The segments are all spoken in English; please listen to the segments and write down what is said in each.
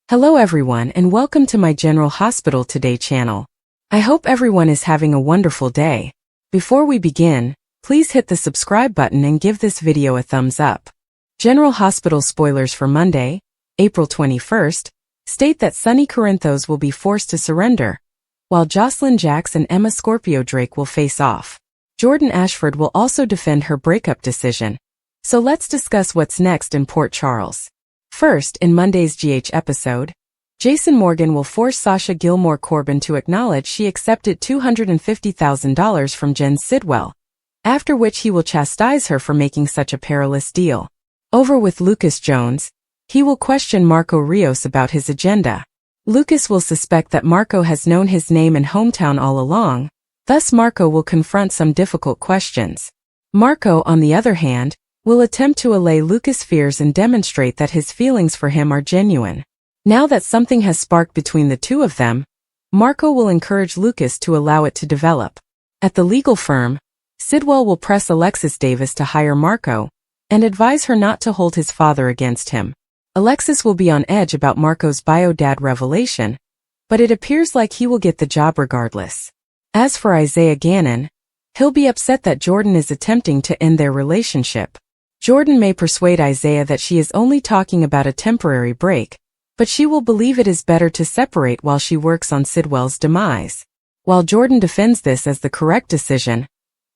Hello everyone and welcome to my General Hospital Today channel. I hope everyone is having a wonderful day. Before we begin, please hit the subscribe button and give this video a thumbs up. General Hospital spoilers for Monday, April 21st, state that Sonny Corinthos will be forced to surrender, while Josslyn Jax and Emma Scorpio Drake will face off. Jordan Ashford will also defend her breakup decision. So let's discuss what's next in Port Charles. First, in Monday's GH episode, Jason Morgan will force Sasha Gilmore Corbin to acknowledge she accepted $250,000 from Jen Sidwell, after which he will chastise her for making such a perilous deal. Over with Lucas Jones, he will question Marco Rios about his agenda. Lucas will suspect that Marco has known his name and hometown all along, thus Marco will confront some difficult questions. Marco, on the other hand, will attempt to allay Lucas' fears and demonstrate that his feelings for him are genuine. Now that something has sparked between the two of them, Marco will encourage Lucas to allow it to develop. At the legal firm, Sidwell will press Alexis Davis to hire Marco and advise her not to hold his father against him. Alexis will be on edge about Marco's bio-dad revelation, but it appears like he will get the job regardless. As for Isaiah Gannon, he'll be upset that Jordan is attempting to end their relationship. Jordan may persuade Isaiah that she is only talking about a temporary break, but she will believe it is better to separate while she works on Sidwell's demise. While Jordan defends this as the correct decision,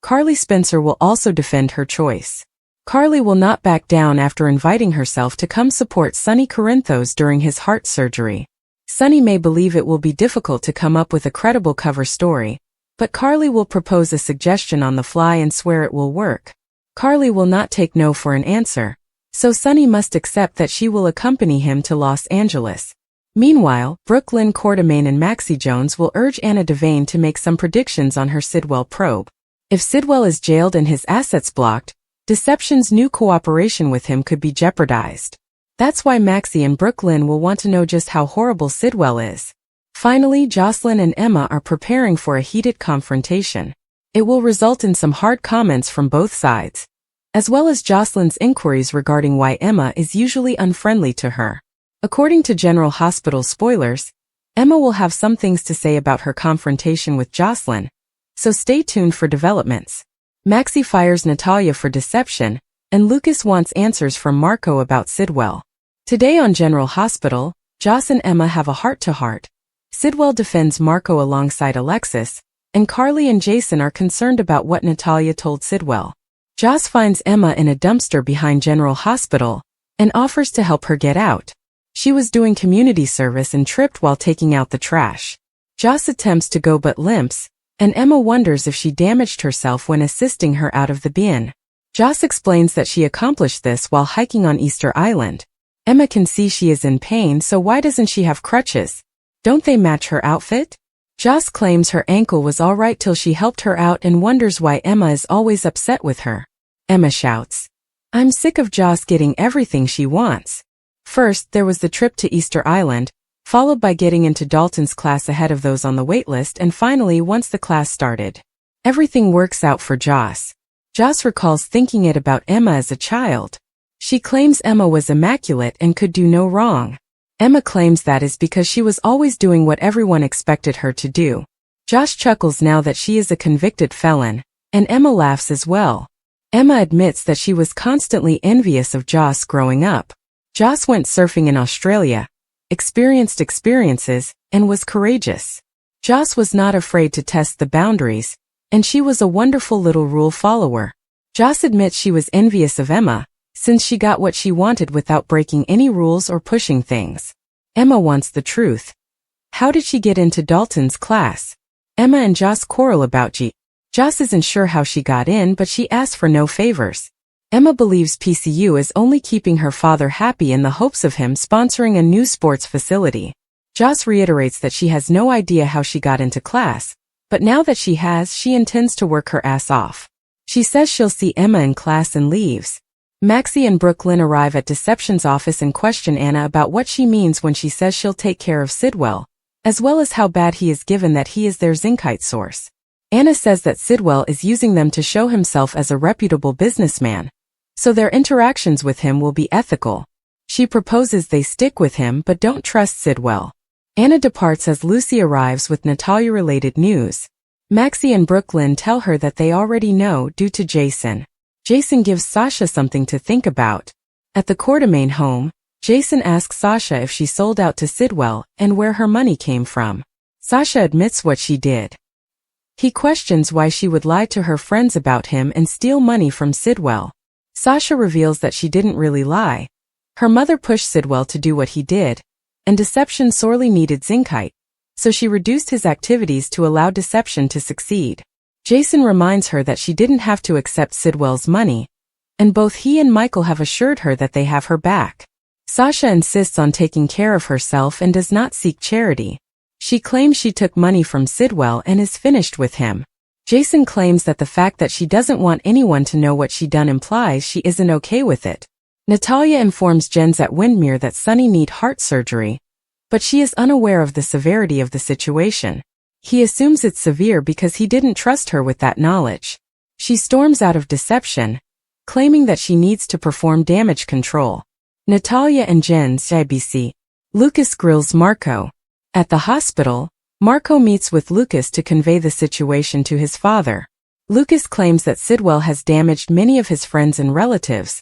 Carly Spencer will also defend her choice. Carly will not back down after inviting herself to come support Sonny Corinthos during his heart surgery. Sonny may believe it will be difficult to come up with a credible cover story, but Carly will propose a suggestion on the fly and swear it will work. Carly will not take no for an answer, so Sonny must accept that she will accompany him to Los Angeles. Meanwhile, Brooklyn Quartermain and Maxie Jones will urge Anna Devane to make some predictions on her Sidwell probe. If Sidwell is jailed and his assets blocked, Deception's new cooperation with him could be jeopardized. That's why Maxie and Brooklyn will want to know just how horrible Sidwell is. Finally, Josslyn and Emma are preparing for a heated confrontation. It will result in some hard comments from both sides, as well as Josslyn's inquiries regarding why Emma is usually unfriendly to her. According to General Hospital spoilers, Emma will have some things to say about her confrontation with Josslyn, so stay tuned for developments. Maxie fires Natalia for deception, and Lucas wants answers from Marco about Sidwell. Today on General Hospital, Joss and Emma have a heart-to-heart. Sidwell defends Marco alongside Alexis, and Carly and Jason are concerned about what Natalia told Sidwell. Joss finds Emma in a dumpster behind General Hospital and offers to help her get out. She was doing community service and tripped while taking out the trash. Joss attempts to go but limps, and Emma wonders if she damaged herself when assisting her out of the bin. Joss explains that she accomplished this while hiking on Easter Island. Emma can see she is in pain, so why doesn't she have crutches? Don't they match her outfit? Joss claims her ankle was alright till she helped her out and wonders why Emma is always upset with her. Emma shouts, "I'm sick of Joss getting everything she wants." First, there was the trip to Easter Island, followed by getting into Dalton's class ahead of those on the waitlist, and finally once the class started. Everything works out for Joss. Joss recalls thinking it about Emma as a child. She claims Emma was immaculate and could do no wrong. Emma claims that is because she was always doing what everyone expected her to do. Joss chuckles now that she is a convicted felon, and Emma laughs as well. Emma admits that she was constantly envious of Joss growing up. Joss went surfing in Australia, experienced experiences, and was courageous. Joss was not afraid to test the boundaries, and she was a wonderful little rule follower. Joss admits she was envious of Emma, since she got what she wanted without breaking any rules or pushing things. Emma wants the truth. How did she get into Dalton's class? Emma and Joss quarrel about Joss isn't sure how she got in, but she asks for no favors. Emma believes PCU is only keeping her father happy in the hopes of him sponsoring a new sports facility. Joss reiterates that she has no idea how she got into class, but now that she has, she intends to work her ass off. She says she'll see Emma in class and leaves. Maxie and Brooklyn arrive at Deception's office and question Anna about what she means when she says she'll take care of Sidwell, as well as how bad he is given that he is their zincite source. Anna says that Sidwell is using them to show himself as a reputable businessman, so their interactions with him will be ethical. She proposes they stick with him but don't trust Sidwell. Anna departs as Lucy arrives with Natalia-related news. Maxie and Brooklyn tell her that they already know due to Jason. Jason gives Sasha something to think about. At the Quartermain home, Jason asks Sasha if she sold out to Sidwell and where her money came from. Sasha admits what she did. He questions why she would lie to her friends about him and steal money from Sidwell. Sasha reveals that she didn't really lie. Her mother pushed Sidwell to do what he did, and deception sorely needed Zinkite, so she reduced his activities to allow deception to succeed. Jason reminds her that she didn't have to accept Sidwell's money, and both he and Michael have assured her that they have her back. Sasha insists on taking care of herself and does not seek charity. She claims she took money from Sidwell and is finished with him. Jason claims that the fact that she doesn't want anyone to know what she done implies she isn't okay with it. Natalia informs Jens at Windmere that Sonny need heart surgery, but she is unaware of the severity of the situation. He assumes it's severe because he didn't trust her with that knowledge. She storms out of deception, claiming that she needs to perform damage control. Natalia and Jens IBC. Lucas grills Marco. At the hospital, Marco meets with Lucas to convey the situation to his father. Lucas claims that Sidwell has damaged many of his friends and relatives,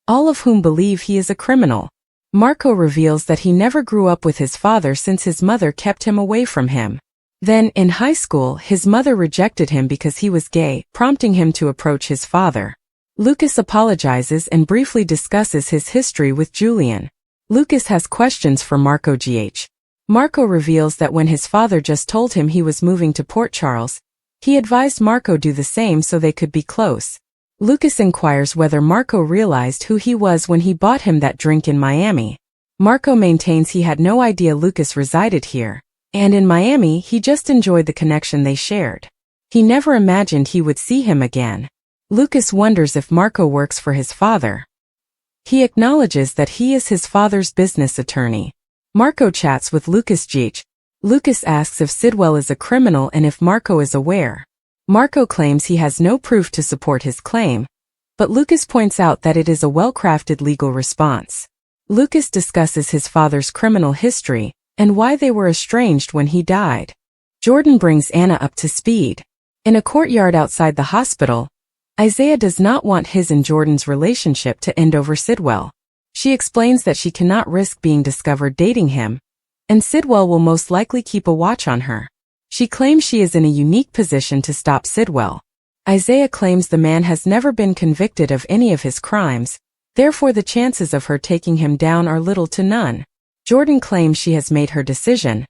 all of whom believe he is a criminal. Marco reveals that he never grew up with his father since his mother kept him away from him. Then, in high school, his mother rejected him because he was gay, prompting him to approach his father. Lucas apologizes and briefly discusses his history with Julian. Lucas has questions for Marco GH. Marco reveals that when his father just told him he was moving to Port Charles, he advised Marco do the same so they could be close. Lucas inquires whether Marco realized who he was when he bought him that drink in Miami. Marco maintains he had no idea Lucas resided here, and in Miami he just enjoyed the connection they shared. He never imagined he would see him again. Lucas wonders if Marco works for his father. He acknowledges that he is his father's business attorney. Marco chats with Lucas GH. Lucas asks if Sidwell is a criminal and if Marco is aware. Marco claims he has no proof to support his claim, but Lucas points out that it is a well-crafted legal response. Lucas discusses his father's criminal history and why they were estranged when he died. Jordan brings Anna up to speed. In a courtyard outside the hospital, Isaiah does not want his and Jordan's relationship to end over Sidwell. She explains that she cannot risk being discovered dating him, and Sidwell will most likely keep a watch on her. She claims she is in a unique position to stop Sidwell. Isaiah claims the man has never been convicted of any of his crimes, therefore the chances of her taking him down are little to none. Jordan claims she has made her decision,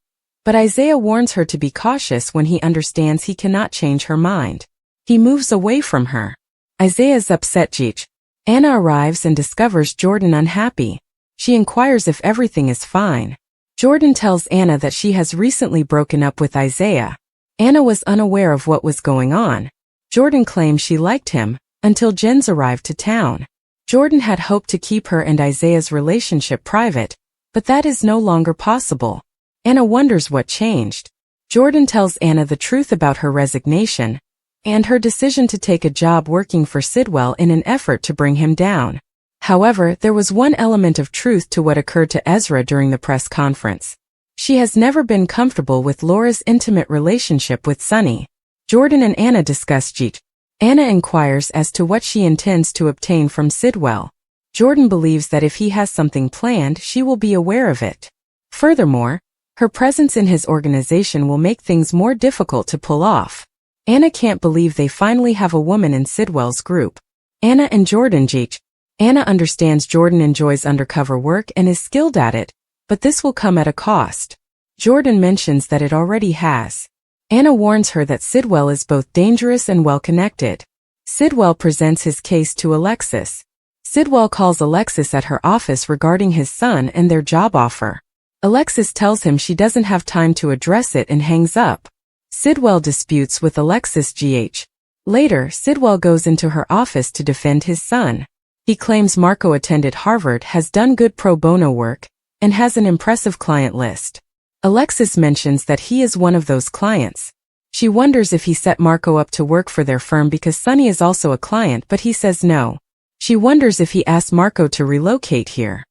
but Isaiah warns her to be cautious when he understands he cannot change her mind. He moves away from her. Isaiah's upset GH. Anna arrives and discovers Jordan unhappy. She inquires if everything is fine. Jordan tells Anna that she has recently broken up with Isaiah. Anna was unaware of what was going on. Jordan claims she liked him, until Jens arrived to town. Jordan had hoped to keep her and Isaiah's relationship private, but that is no longer possible. Anna wonders what changed. Jordan tells Anna the truth about her resignation, and her decision to take a job working for Sidwell in an effort to bring him down. However, there was one element of truth to what occurred to Ezra during the press conference. She has never been comfortable with Laura's intimate relationship with Sonny. Jordan and Anna discuss GH. Anna inquires as to what she intends to obtain from Sidwell. Jordan believes that if he has something planned, she will be aware of it. Furthermore, her presence in his organization will make things more difficult to pull off. Anna can't believe they finally have a woman in Sidwell's group. Anna and Jordan GH. Anna understands Jordan enjoys undercover work and is skilled at it, but this will come at a cost. Jordan mentions that it already has. Anna warns her that Sidwell is both dangerous and well-connected. Sidwell presents his case to Alexis. Sidwell calls Alexis at her office regarding his son and their job offer. Alexis tells him she doesn't have time to address it and hangs up. Sidwell disputes with Alexis GH. Later, Sidwell goes into her office to defend his son. He claims Marco attended Harvard, has done good pro bono work, and has an impressive client list. Alexis mentions that he is one of those clients. She wonders if he set Marco up to work for their firm because Sonny is also a client, but he says no. She wonders if he asked Marco to relocate here.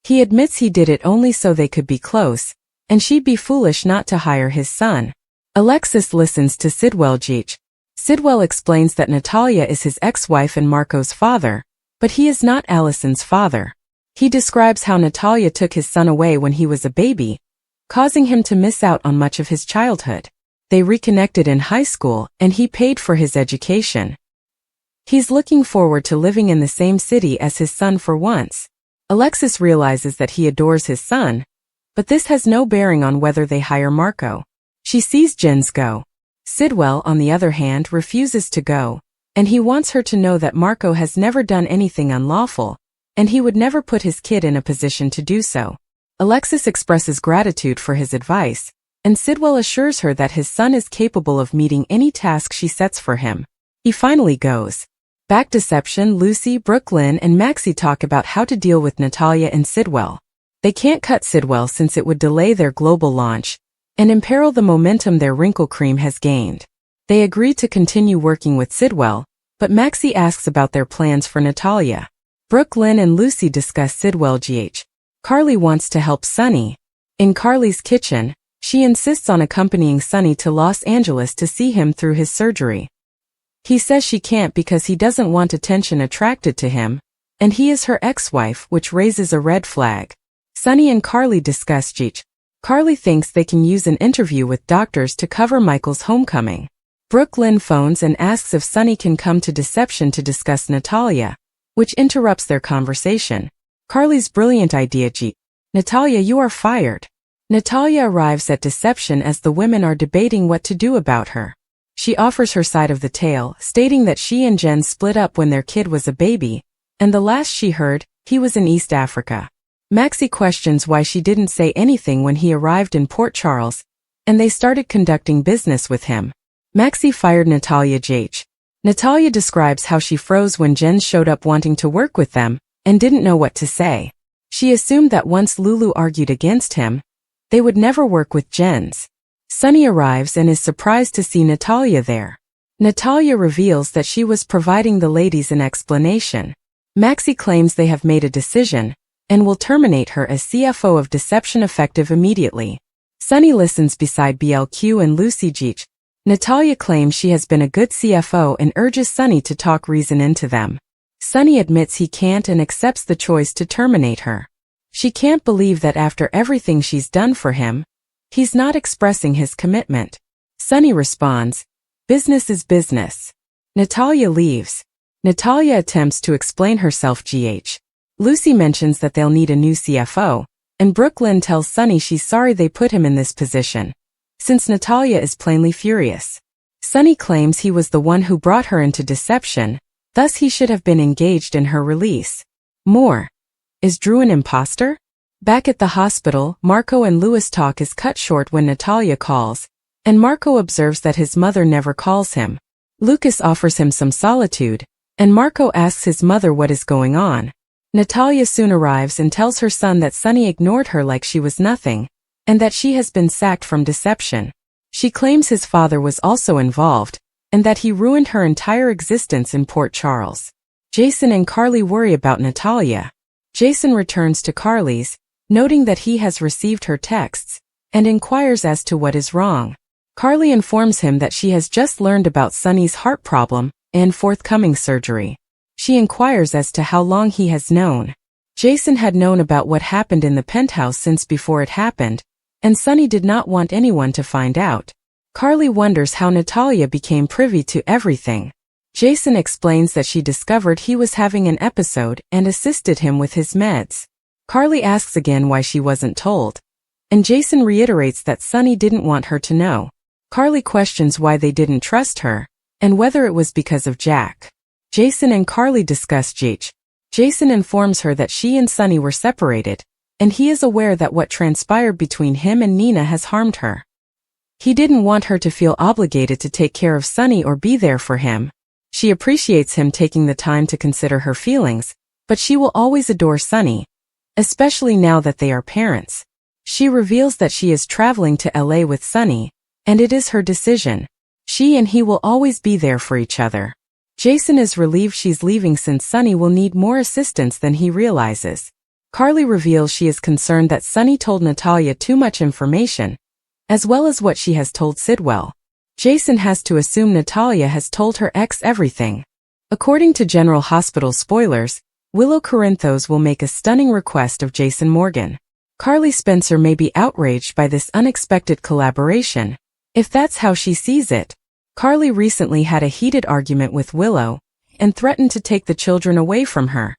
He admits he did it only so they could be close, and she'd be foolish not to hire his son. Alexis listens to Sidwell. Sidwell explains that Natalia is his ex-wife and Marco's father, but he is not Allison's father. He describes how Natalia took his son away when he was a baby, causing him to miss out on much of his childhood. They reconnected in high school, and he paid for his education. He's looking forward to living in the same city as his son for once. Alexis realizes that he adores his son, but this has no bearing on whether they hire Marco. She sees Jens go. Sidwell, on the other hand, refuses to go, and he wants her to know that Marco has never done anything unlawful, and he would never put his kid in a position to do so. Alexis expresses gratitude for his advice, and Sidwell assures her that his son is capable of meeting any task she sets for him. He finally goes. Back deception. Lucy, Brooklyn, and Maxie talk about how to deal with Natalia and Sidwell. They can't cut Sidwell since it would delay their global launch and imperil the momentum their wrinkle cream has gained. They agree to continue working with Sidwell, but Maxie asks about their plans for Natalia. Brooklyn and Lucy discuss Sidwell. Carly wants to help Sonny. In Carly's kitchen, she insists on accompanying Sonny to Los Angeles to see him through his surgery. He says she can't because he doesn't want attention attracted to him, and he is her ex-wife, which raises a red flag. Sonny and Carly discuss Carly thinks they can use an interview with doctors to cover Michael's homecoming. Brooklyn phones and asks if Sonny can come to Deception to discuss Natalia, which interrupts their conversation. Carly's brilliant idea. Natalia, you are fired. Natalia arrives at Deception as the women are debating what to do about her. She offers her side of the tale, stating that she and Jen split up when their kid was a baby, and the last she heard, he was in East Africa. Maxie questions why she didn't say anything when he arrived in Port Charles, and they started conducting business with him. Maxie fired Natalia. Natalia describes how she froze when Jen showed up wanting to work with them, and didn't know what to say. She assumed that once Lulu argued against him, they would never work with Jens. Sonny arrives and is surprised to see Natalia there. Natalia reveals that she was providing the ladies an explanation. Maxie claims they have made a decision, and will terminate her as CFO of Deception effective immediately. Sonny listens beside BLQ and Lucy. Natalia claims she has been a good CFO and urges Sonny to talk reason into them. Sonny admits he can't and accepts the choice to terminate her. She can't believe that after everything she's done for him, he's not expressing his commitment. Sonny responds, "Business is business." Natalia leaves. Natalia attempts to explain herself. Lucy mentions that they'll need a new CFO, and Brooklyn tells Sonny she's sorry they put him in this position, since Natalia is plainly furious. Sonny claims he was the one who brought her into Deception, thus he should have been engaged in her release. More. Is Drew an imposter? Back at the hospital, Marco and Louis talk is cut short when Natalia calls, and Marco observes that his mother never calls him. Lucas offers him some solitude, and Marco asks his mother what is going on. Natalia soon arrives and tells her son that Sonny ignored her like she was nothing, and that she has been sacked from Deception. She claims his father was also involved, and that he ruined her entire existence in Port Charles. Jason and Carly worry about Natalia. Jason returns to Carly's, noting that he has received her texts, and inquires as to what is wrong. Carly informs him that she has just learned about Sonny's heart problem and forthcoming surgery. She inquires as to how long he has known. Jason had known about what happened in the penthouse since before it happened, and Sonny did not want anyone to find out. Carly wonders how Natalia became privy to everything. Jason explains that she discovered he was having an episode and assisted him with his meds. Carly asks again why she wasn't told, and Jason reiterates that Sonny didn't want her to know. Carly questions why they didn't trust her, and whether it was because of Jack. Jason and Carly discuss Jason informs her that she and Sonny were separated, and he is aware that what transpired between him and Nina has harmed her. He didn't want her to feel obligated to take care of Sonny or be there for him. She appreciates him taking the time to consider her feelings, but she will always adore Sonny, especially now that they are parents. She reveals that she is traveling to LA with Sonny, and it is her decision. She and he will always be there for each other. Jason is relieved she's leaving since Sonny will need more assistance than he realizes. Carly reveals she is concerned that Sonny told Natalia too much information, as well as what she has told Sidwell. Jason has to assume Natalia has told her ex everything. According to General Hospital spoilers, Willow Corinthos will make a stunning request of Jason Morgan. Carly Spencer may be outraged by this unexpected collaboration, if that's how she sees it. Carly recently had a heated argument with Willow and threatened to take the children away from her.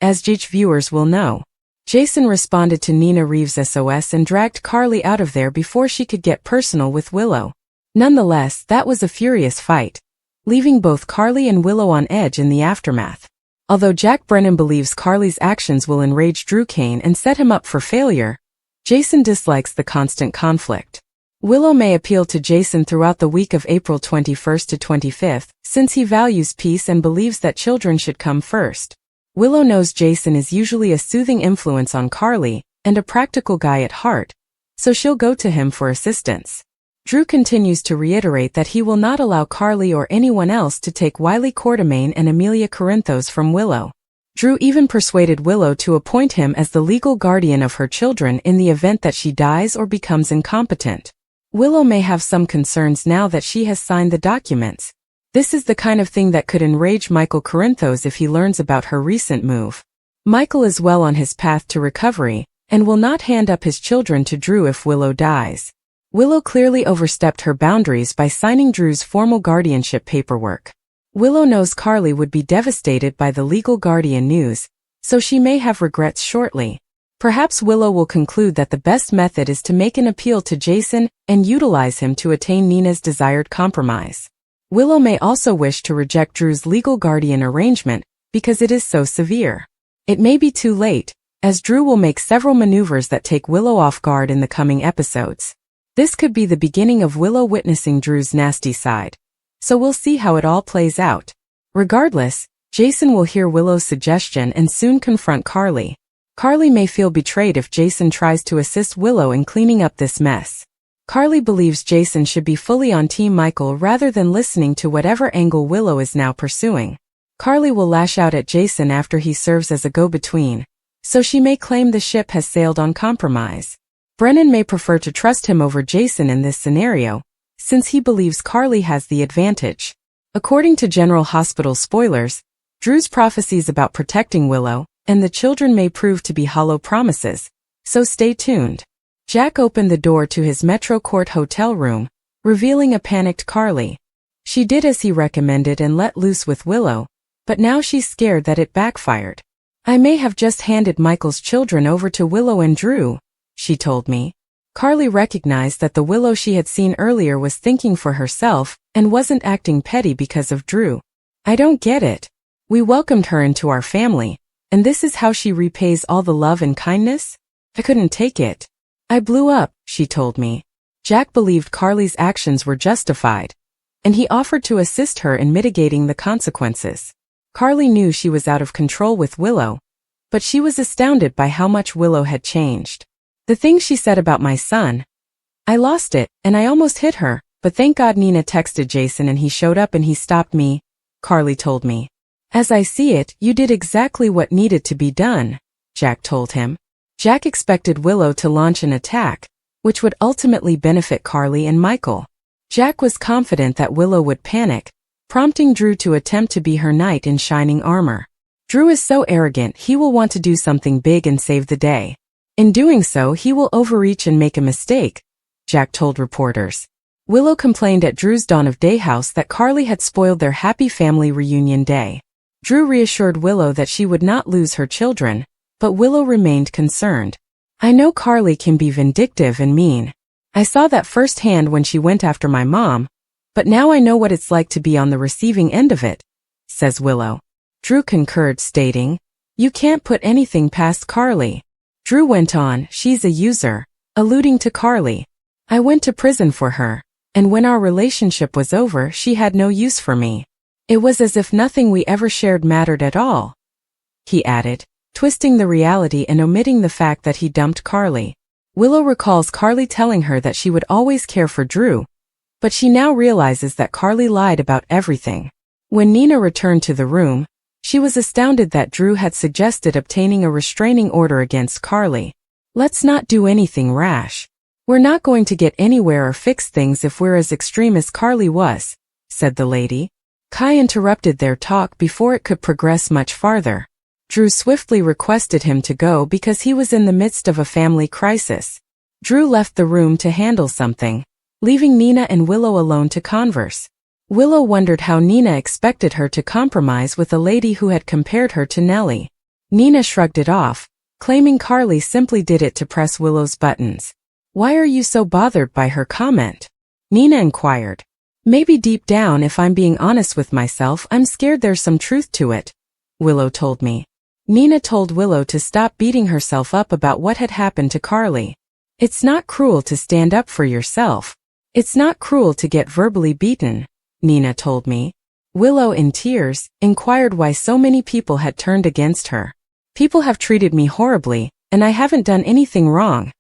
As GH viewers will know, Jason responded to Nina Reeves' SOS and dragged Carly out of there before she could get personal with Willow. Nonetheless, that was a furious fight, leaving both Carly and Willow on edge in the aftermath. Although Jack Brennan believes Carly's actions will enrage Drew Kane and set him up for failure, Jason dislikes the constant conflict. Willow may appeal to Jason throughout the week of April 21st to 25th, since he values peace and believes that children should come first. Willow knows Jason is usually a soothing influence on Carly and a practical guy at heart, so she'll go to him for assistance. Drew continues to reiterate that he will not allow Carly or anyone else to take Wiley Quartermain and Amelia Corinthos from Willow. Drew even persuaded Willow to appoint him as the legal guardian of her children in the event that she dies or becomes incompetent. Willow may have some concerns now that she has signed the documents. This is the kind of thing that could enrage Michael Corinthos if he learns about her recent move. Michael is well on his path to recovery and will not hand up his children to Drew if Willow dies. Willow clearly overstepped her boundaries by signing Drew's formal guardianship paperwork. Willow knows Carly would be devastated by the legal guardian news, so she may have regrets shortly. Perhaps Willow will conclude that the best method is to make an appeal to Jason and utilize him to attain Nina's desired compromise. Willow may also wish to reject Drew's legal guardian arrangement because it is so severe. It may be too late, as Drew will make several maneuvers that take Willow off guard in the coming episodes. This could be the beginning of Willow witnessing Drew's nasty side, so we'll see how it all plays out. Regardless, Jason will hear Willow's suggestion and soon confront Carly. Carly may feel betrayed if Jason tries to assist Willow in cleaning up this mess. Carly believes Jason should be fully on Team Michael rather than listening to whatever angle Willow is now pursuing. Carly will lash out at Jason after he serves as a go-between, so she may claim the ship has sailed on compromise. Brennan may prefer to trust him over Jason in this scenario, since he believes Carly has the advantage. According to General Hospital spoilers, Drew's prophecies about protecting Willow and the children may prove to be hollow promises, so stay tuned. Jack opened the door to his Metro Court hotel room, revealing a panicked Carly. She did as he recommended and let loose with Willow, but now she's scared that it backfired. "I may have just handed Michael's children over to Willow and Drew," she told me. Carly recognized that the Willow she had seen earlier was thinking for herself and wasn't acting petty because of Drew. "I don't get it. We welcomed her into our family, and this is how she repays all the love and kindness? I couldn't take it. I blew up," she told me. Jack believed Carly's actions were justified, and he offered to assist her in mitigating the consequences. Carly knew she was out of control with Willow, but she was astounded by how much Willow had changed. "The things she said about my son. I lost it, and I almost hit her, but thank God Nina texted Jason and he showed up and he stopped me," Carly told me. "As I see it, you did exactly what needed to be done," Jack told him. Jack expected Willow to launch an attack, which would ultimately benefit Carly and Michael. Jack was confident that Willow would panic, prompting Drew to attempt to be her knight in shining armor. Drew is so arrogant he will want to do something big and save the day. In doing so, he will overreach and make a mistake, Jack told reporters. Willow complained at Drew's Dawn of Day house that Carly had spoiled their happy family reunion day. Drew reassured Willow that she would not lose her children, but Willow remained concerned. "I know Carly can be vindictive and mean. I saw that firsthand when she went after my mom, but now I know what it's like to be on the receiving end of it," says Willow. Drew concurred, stating, "You can't put anything past Carly." Drew went on, "She's a user," alluding to Carly. "I went to prison for her, and when our relationship was over, she had no use for me. It was as if nothing we ever shared mattered at all," he added, twisting the reality and omitting the fact that he dumped Carly. Willow recalls Carly telling her that she would always care for Drew, but she now realizes that Carly lied about everything. When Nina returned to the room, She was astounded that Drew had suggested obtaining a restraining order against Carly. Let's not do anything rash. We're not going to get anywhere or fix things if we're as extreme as Carly was, said the lady. Kai interrupted their talk before it could progress much farther. Drew swiftly requested him to go because he was in the midst of a family crisis. Drew left the room to handle something, leaving Nina and Willow alone to converse. Willow wondered how Nina expected her to compromise with a lady who had compared her to Nellie. Nina shrugged it off, claiming Carly simply did it to press Willow's buttons. Why are you so bothered by her comment? Nina inquired. Maybe deep down, if I'm being honest with myself, I'm scared there's some truth to it, Willow told me. Nina told Willow to stop beating herself up about what had happened to Carly. It's not cruel to stand up for yourself. It's not cruel to get verbally beaten, Nina told me. Willow, in tears, inquired why so many people had turned against her. People have treated me horribly, and I haven't done anything wrong,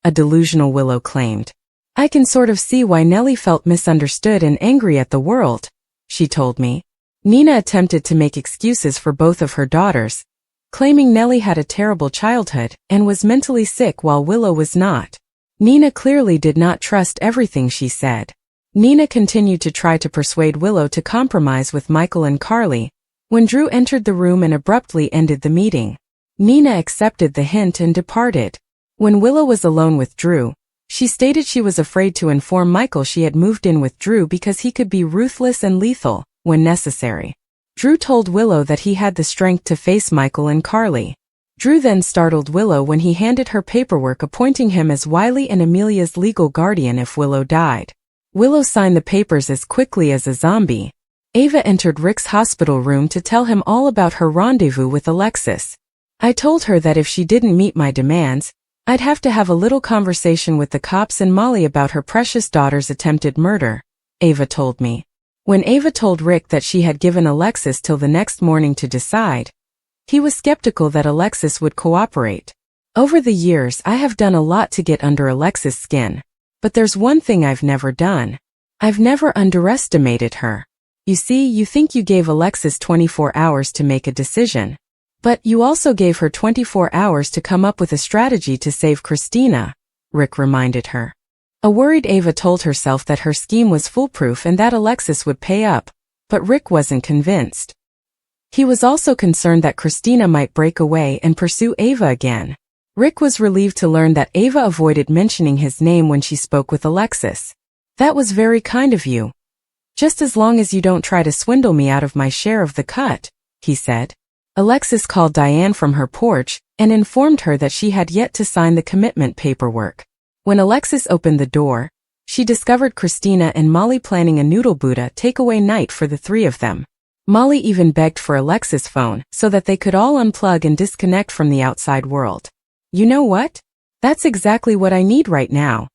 a delusional Willow claimed. I can sort of see why Nellie felt misunderstood and angry at the world, she told me. Nina attempted to make excuses for both of her daughters, claiming Nellie had a terrible childhood and was mentally sick while Willow was not. Nina clearly did not trust everything she said. Nina continued to try to persuade Willow to compromise with Michael and Carly, when Drew entered the room and abruptly ended the meeting. Nina accepted the hint and departed. When Willow was alone with Drew, she stated she was afraid to inform Michael she had moved in with Drew because he could be ruthless and lethal when necessary. Drew told Willow that he had the strength to face Michael and Carly. Drew then startled Willow when he handed her paperwork appointing him as Wiley and Amelia's legal guardian if Willow died. Willow signed the papers as quickly as a zombie. Ava entered Rick's hospital room to tell him all about her rendezvous with Alexis. I told her that if she didn't meet my demands, I'd have to have a little conversation with the cops and Molly about her precious daughter's attempted murder, Ava told me. When Ava told Rick that she had given Alexis till the next morning to decide, he was skeptical that Alexis would cooperate. Over the years, I have done a lot to get under Alexis' skin. But there's one thing I've never done. I've never underestimated her. You see, you think you gave Alexis 24 hours to make a decision. But you also gave her 24 hours to come up with a strategy to save Christina, Rick reminded her. A worried Ava told herself that her scheme was foolproof and that Alexis would pay up, but Rick wasn't convinced. He was also concerned that Christina might break away and pursue Ava again. Rick was relieved to learn that Ava avoided mentioning his name when she spoke with Alexis. That was very kind of you. Just as long as you don't try to swindle me out of my share of the cut, he said. Alexis called Diane from her porch and informed her that she had yet to sign the commitment paperwork. When Alexis opened the door, she discovered Christina and Molly planning a noodle Buddha takeaway night for the three of them. Molly even begged for Alexis' phone so that they could all unplug and disconnect from the outside world. You know what? That's exactly what I need right now,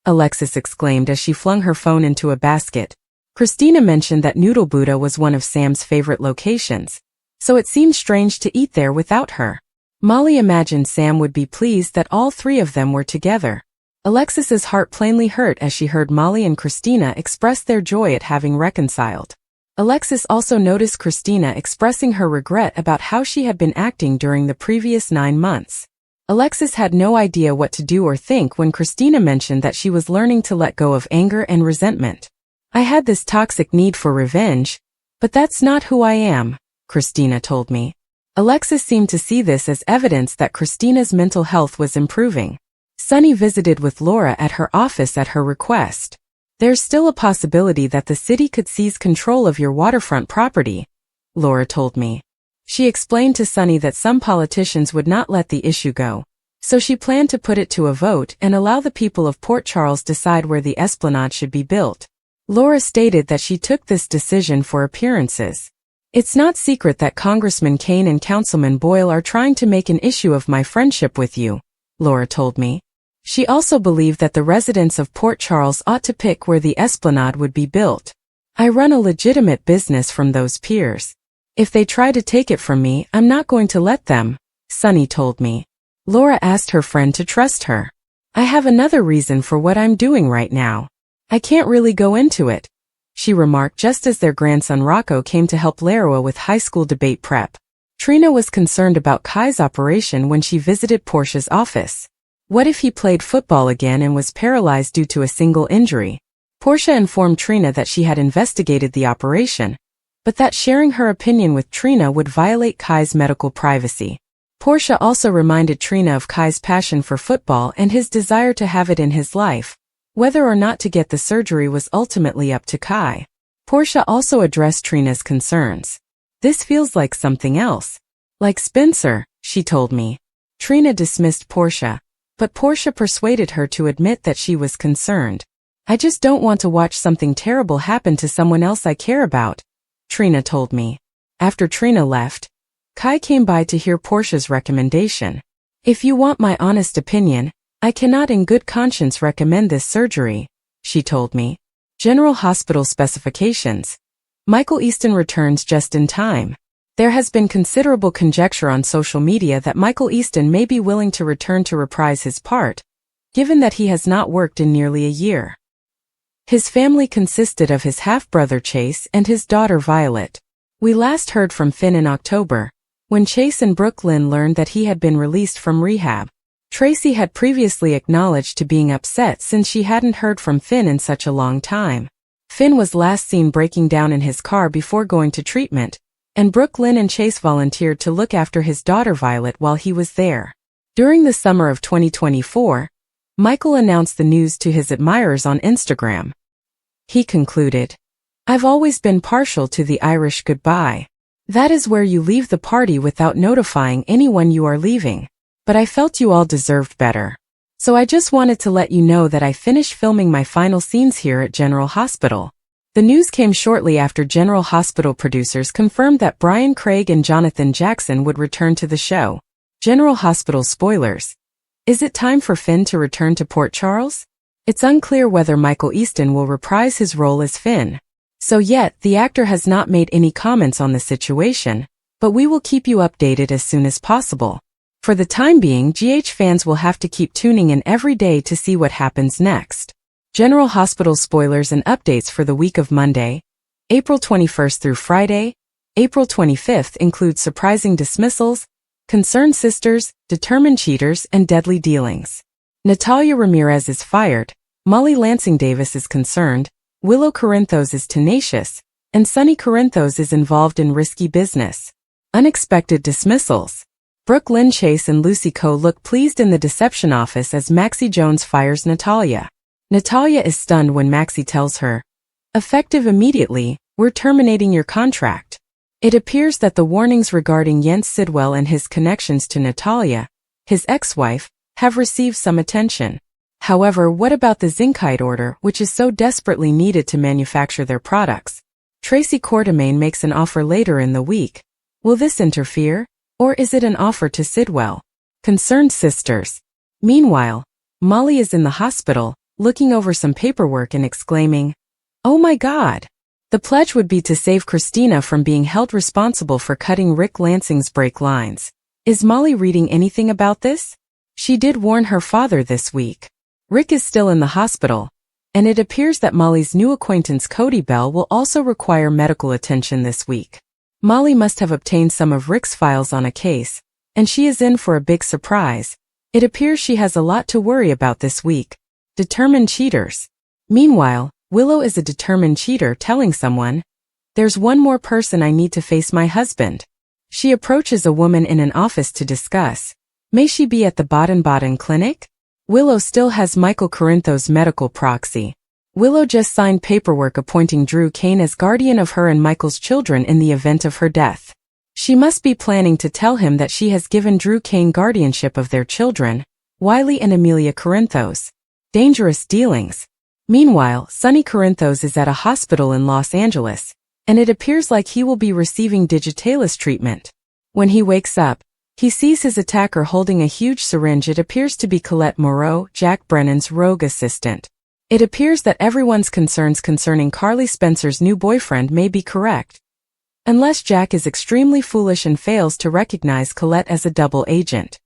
Alexis exclaimed as she flung her phone into a basket. Christina mentioned that Noodle Buddha was one of Sam's favorite locations, so it seemed strange to eat there without her. Molly imagined Sam would be pleased that all three of them were together. Alexis's heart plainly hurt as she heard Molly and Christina express their joy at having reconciled. Alexis also noticed Christina expressing her regret about how she had been acting during the previous 9 months. Alexis had no idea what to do or think when Christina mentioned that she was learning to let go of anger and resentment. I had this toxic need for revenge, but that's not who I am, Christina told me. Alexis seemed to see this as evidence that Christina's mental health was improving. Sonny visited with Laura at her office at her request. There's still a possibility that the city could seize control of your waterfront property, Laura told me. She explained to Sonny that some politicians would not let the issue go, so she planned to put it to a vote and allow the people of Port Charles decide where the esplanade should be built. Laura stated that she took this decision for appearances. It's not secret that Congressman Kane and Councilman Boyle are trying to make an issue of my friendship with you, Laura told me. She also believed that the residents of Port Charles ought to pick where the esplanade would be built. I run a legitimate business from those peers. If they try to take it from me, I'm not going to let them, Sonny told me. Laura asked her friend to trust her. I have another reason for what I'm doing right now. I can't really go into it, she remarked just as their grandson Rocco came to help Lara with high school debate prep. Trina was concerned about Kai's operation when she visited Portia's office. What if he played football again and was paralyzed due to a single injury? Portia informed Trina that she had investigated the operation, but that sharing her opinion with Trina would violate Kai's medical privacy. Portia also reminded Trina of Kai's passion for football and his desire to have it in his life. Whether or not to get the surgery was ultimately up to Kai. Portia also addressed Trina's concerns. This feels like something else. Like Spencer, she told me. Trina dismissed Portia, but Portia persuaded her to admit that she was concerned. I just don't want to watch something terrible happen to someone else I care about, Trina told me. After Trina left, Kai came by to hear Portia's recommendation. If you want my honest opinion, I cannot in good conscience recommend this surgery, she told me. General Hospital specifications. Michael Easton returns just in time. There has been considerable conjecture on social media that Michael Easton may be willing to return to reprise his part, given that he has not worked in nearly a year. His family consisted of his half-brother Chase and his daughter Violet. We last heard from Finn in October, when Chase and Brooke Lynn learned that he had been released from rehab. Tracy had previously acknowledged to being upset since she hadn't heard from Finn in such a long time. Finn was last seen breaking down in his car before going to treatment, and Brooke Lynn and Chase volunteered to look after his daughter Violet while he was there. During the summer of 2024, Michael announced the news to his admirers on Instagram. He concluded, "I've always been partial to the Irish goodbye. That is where you leave the party without notifying anyone you are leaving. But I felt you all deserved better. So I just wanted to let you know that I finished filming my final scenes here at General Hospital." The news came shortly after General Hospital producers confirmed that Brian Craig and Jonathan Jackson would return to the show. General Hospital spoilers. Is it time for Finn to return to Port Charles? It's unclear whether Michael Easton will reprise his role as Finn. So yet, the actor has not made any comments on the situation, but we will keep you updated as soon as possible. For the time being, GH fans will have to keep tuning in every day to see what happens next. General Hospital spoilers and updates for the week of Monday, April 21st through Friday, April 25th include surprising dismissals, concerned sisters, determined cheaters, and deadly dealings. Natalia Ramirez is fired, Molly Lansing Davis is concerned, Willow Corinthos is tenacious, and Sonny Corinthos is involved in risky business. Unexpected dismissals. Brooke Lynn Chase and Lucy Coe look pleased in the deception office as Maxie Jones fires Natalia. Natalia is stunned when Maxie tells her, "Effective immediately, we're terminating your contract." It appears that the warnings regarding Jens Sidwell and his connections to Natalia, his ex-wife, have received some attention. However, what about the Zincite order, which is so desperately needed to manufacture their products? Tracy Quartermaine makes an offer later in the week. Will this interfere? Or is it an offer to Sidwell? Concerned sisters. Meanwhile, Molly is in the hospital, looking over some paperwork and exclaiming, "Oh my God!" The pledge would be to save Christina from being held responsible for cutting Rick Lansing's brake lines. Is Molly reading anything about this? She did warn her father this week. Rick is still in the hospital, and it appears that Molly's new acquaintance Cody Bell will also require medical attention this week. Molly must have obtained some of Rick's files on a case, and she is in for a big surprise. It appears she has a lot to worry about this week. Determined cheaters. Meanwhile, Willow is a determined cheater telling someone, "There's one more person I need to face, my husband." She approaches a woman in an office to discuss. May she be at the Baden-Baden clinic? Willow still has Michael Corinthos' medical proxy. Willow just signed paperwork appointing Drew Kane as guardian of her and Michael's children in the event of her death. She must be planning to tell him that she has given Drew Kane guardianship of their children, Wiley and Amelia Corinthos. Dangerous dealings. Meanwhile, Sonny Corinthos is at a hospital in Los Angeles, and it appears like he will be receiving digitalis treatment. When he wakes up, he sees his attacker holding a huge syringe. It appears to be Colette Moreau, Jack Brennan's rogue assistant. It appears that everyone's concerns concerning Carly Spencer's new boyfriend may be correct. Unless Jack is extremely foolish and fails to recognize Colette as a double agent.